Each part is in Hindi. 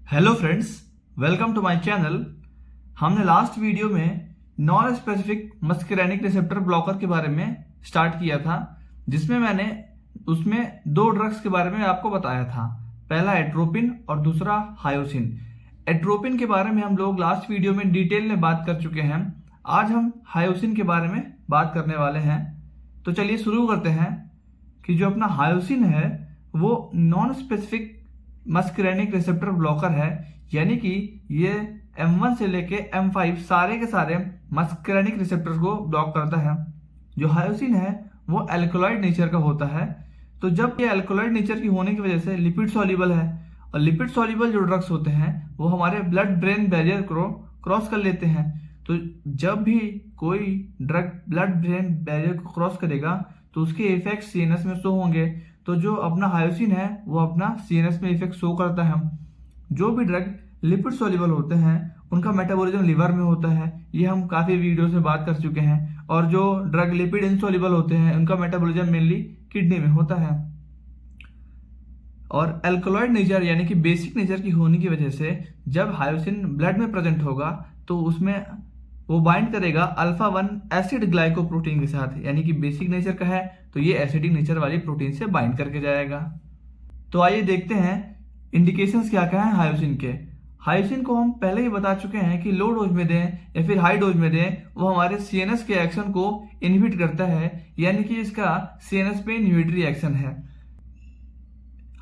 Hello friends, welcome to my channel. हमने लास्ट वीडियो में non specific muscarinic receptor blocker के बारे में स्टार्ट किया था, जिसमें मैंने उसमें दो ड्रग्स के बारे में आपको बताया था। पहला एट्रोपिन और दूसरा हायोसिन। एट्रोपिन के बारे में हम लोग लास्ट वीडियो में डिटेल में बात कर चुके हैं। आज हम हायोसिन के बारे में बात करने वाले हैं। तो चलिए शुरू करते हैं कि जो अपना हायोसिन है वो non specific muscarinic receptor blocker है, यानी कि ये M1 से लेके M5 सारे के सारे मस्करेनिक रिसेप्टर्स को ब्लॉक करता है। जो हायोसिन है वो एल्कलॉइड नेचर का होता है। तो जब ये एल्कलॉइड नेचर की होने की वजह से लिपिड सॉल्युबल है, और लिपिड सॉल्युबल जो ड्रग्स होते हैं वो हमारे ब्लड ब्रेन बैरियर को क्रॉस कर लेते हैं। तो जब भी कोई ड्रग ब्लड ब्रेन बैरियर को क्रॉस करेगा तो उसके इफेक्ट सीएनएस में शो होंगे। तो जो अपना हायोसिन है वो अपना सीएनएस में इफेक्ट शो करता है। जो भी ड्रग लिपिड सॉल्युबल होते हैं उनका मेटाबॉलिज्म लिवर में होता है, ये हम काफी वीडियोस में बात कर चुके हैं। और जो ड्रग लिपिड इनसॉल्युबल होते हैं उनका मेटाबॉलिज्म मेनली किडनी में होता है। और एल्कलॉइड नेचर यानी कि बेसिक नेचर की होने की वजह से जब हायोसिन ब्लड में प्रेजेंट होगा तो उसमें वो बाइंड करेगा अल्फा 1 एसिड ग्लाइकोप्रोटीन के साथ, यानी कि बेसिक नेचर का है तो ये एसिडिक नेचर वाली प्रोटीन से बाइंड करके जाएगा। तो आइए देखते हैं इंडिकेशंस क्या क्या है हायोसिन के। हायोसिन को हम पहले ही बता चुके हैं कि लो डोज में दें या फिर हाई डोज में दें, वो हमारे सीएनएस के एक्शन को इनहिबिट करता है, यानी कि इसका सीएनएस पे इनहिबिटरी एक्शन है।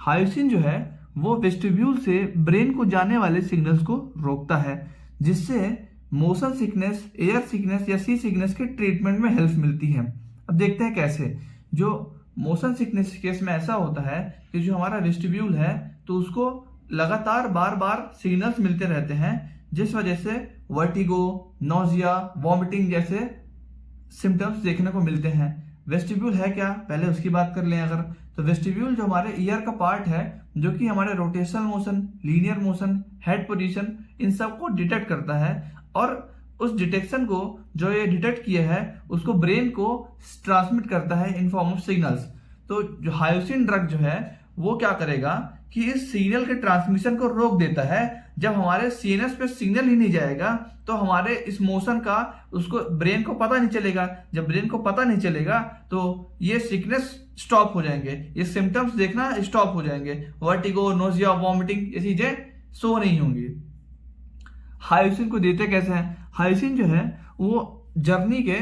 हायोसिन जो है वो वेस्टिब्यूल से ब्रेन को जाने वाले सिग्नल्स को रोकता है, जिससे मोशन सिकनेस, एयर सिकनेस या सी सिकनेस के ट्रीटमेंट में हेल्प मिलती है। अब देखते हैं कैसे। जो मोशन सिकनेस केस में ऐसा होता है कि जो हमारा वेस्टिब्यूल है तो उसको लगातार बार बार सिग्नल्स मिलते रहते हैं, जिस वजह से वर्टिगो, नोजिया, वॉमिटिंग जैसे सिम्टम्स देखने को मिलते हैं। वेस्टिब्यूल है क्या, पहले उसकी बात कर लें। अगर तो वेस्टिब्यूल जो हमारे ईयर का पार्ट है, जो कि हमारे rotational motion, linear motion, head position, इन सब को डिटेक्ट करता है। और उस डिटेक्शन को जो ये डिटेक्ट किया है उसको ब्रेन को ट्रांसमिट करता है इन फॉर्म ऑफ सिग्नल्स। तो जो हायोसिन ड्रग जो है वो क्या करेगा कि इस सिग्नल के ट्रांसमिशन को रोक देता है। जब हमारे सीएनएस पे सिग्नल ही नहीं जाएगा तो हमारे इस मोशन का उसको ब्रेन को पता नहीं चलेगा। जब ब्रेन को पता नहीं चलेगा तो ये सिकनेस स्टॉप हो जाएंगे, ये सिम्टम्स देखना स्टॉप हो जाएंगे। वर्टिगो, नोजिया, वॉमिटिंग ये चीजें शो नहीं होंगी। हायोसिन को देते कैसे हैं? हायोसिन जो है वो जर्नी के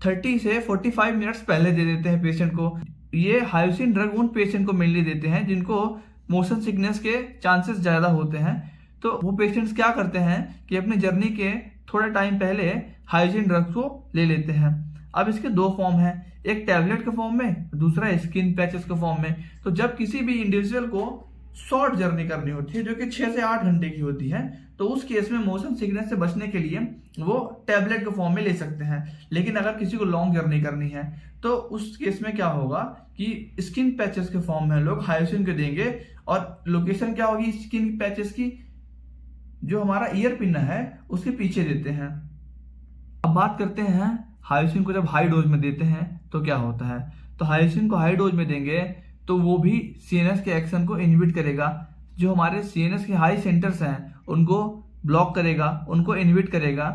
30 से 45 मिनट्स पहले दे देते हैं पेशेंट को। ये हायोसिन ड्रग उन पेशेंट को मेनली देते हैं जिनको मोशन सिकनेस के चांसेस ज्यादा होते हैं। तो वो पेशेंट्स क्या करते हैं कि अपने जर्नी के थोड़ा टाइम पहले हायोसिन ड्रग को ले लेते हैं। अब इसके दो फॉर्म है, एक टैबलेट के फॉर्म में, दूसरा स्किन पैचेस के फॉर्म में। तो जब किसी भी इंडिविजुअल को शॉर्ट जर्नी करनी होती है जो कि 6 से 8 घंटे की होती है, तो उस केस में मोशन सिकनेस से बचने के लिए वो टैबलेट के फॉर्म में ले सकते हैं। लेकिन अगर किसी को लॉन्ग जर्नी करनी है तो उस केस में क्या होगा कि स्किन पैचेस के फॉर्म में लोग हायोसिन को देंगे। और लोकेशन क्या होगी स्किन पैचेस की, जो हमारा ईयर पिन है उसके पीछे देते हैं। अब बात करते हैं हायोसिन को जब हाई डोज में देते हैं तो क्या होता है। तो हायोसिन को हाई डोज में देंगे तो वो भी सीएनएस के एक्शन को इनहिबिट करेगा। जो हमारे सीएनएस के हाई सेंटर्स हैं उनको ब्लॉक करेगा, उनको इनहिबिट करेगा,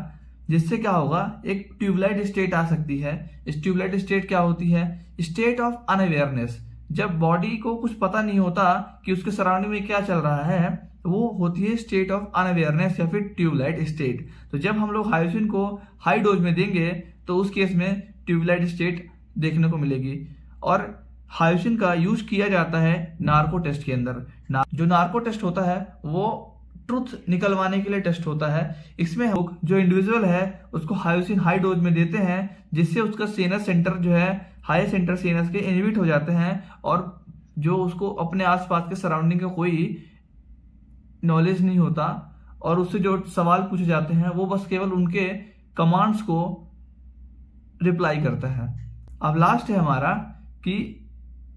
जिससे क्या होगा, एक ट्यूबलाइट स्टेट आ सकती है। इस ट्यूबलाइट स्टेट क्या होती है? State of unawareness. जब बॉडी को कुछ पता नहीं होता कि उसके सराउंडिंग में क्या चल रहा है, वो होती है स्टेट ऑफ अनअवेयरनेस या फिर ट्यूबलाइट स्टेट। तो जब हम लोग हायोसिन को हाई डोज में देंगे तो उस केस में ट्यूबलाइट स्टेट देखने को मिलेगी। और हायोसिन का यूज किया जाता है नार्को टेस्ट के अंदर। जो नार्को टेस्ट होता है वो ट्रुथ निकलवाने के लिए टेस्ट होता है। इसमें जो इंडिविजुअल है उसको हायोसिन हाई डोज में देते हैं, जिससे उसका सीएनएस सेंटर जो है, हाई सेंटर सीएनएस के इनहिबिट हो जाते हैं। और जो उसको अपने आसपास के सराउंडिंग का कोई नॉलेज नहीं होता और उससे जो सवाल पूछे जाते हैं वो बस केवल उनके कमांड्स को रिप्लाई करता है। अब लास्ट है हमारा कि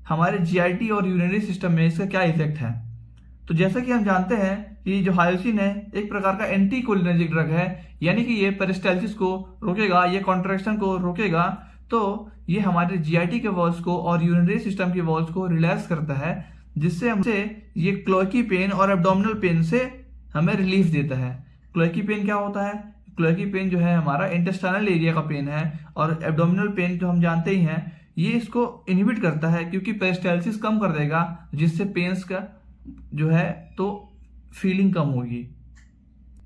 हमारे जीआईटी और यूरिनरी सिस्टम में इसका क्या इफेक्ट है। तो जैसा कि हम जानते हैं कि जो हायोसिन है एक प्रकार का एंटी कोलिनर्जिक ड्रग है, यानी कि ये पेरिस्टाल्सिस को रोकेगा, ये कॉन्ट्रैक्शन को रोकेगा। तो ये हमारे जीआईटी के वॉल्स को और यूरिनरी सिस्टम के वॉल्स को रिलैक्स करता है, जिससे हमसे ये क्लोकी पेन और एब्डोमिनल पेन से हमें रिलीफ देता है। क्लर्की पेन क्या होता है? क्लर्की पेन जो है हमारा इंटेस्टाइनल एरिया का पेन है, और एब्डोमिनल पेन जो हम जानते ही हैं, ये इसको इनहिबिट करता है क्योंकि पेरिस्टाल्सिस कम कर देगा, जिससे पेन्स का जो है तो फीलिंग कम होगी।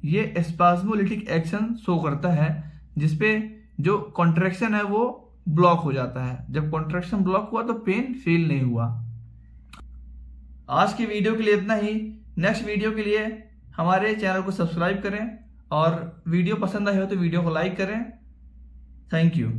ये स्पाज्मोलिटिक एक्शन शो करता है जिसपे जो कॉन्ट्रैक्शन है वो ब्लॉक हो जाता है। जब कॉन्ट्रैक्शन ब्लॉक हुआ तो पेन फील नहीं हुआ। आज की वीडियो के लिए इतना ही। नेक्स्ट वीडियो के लिए हमारे चैनल को सब्सक्राइब करें, और वीडियो पसंद आई हो तो वीडियो को लाइक करें। Thank you.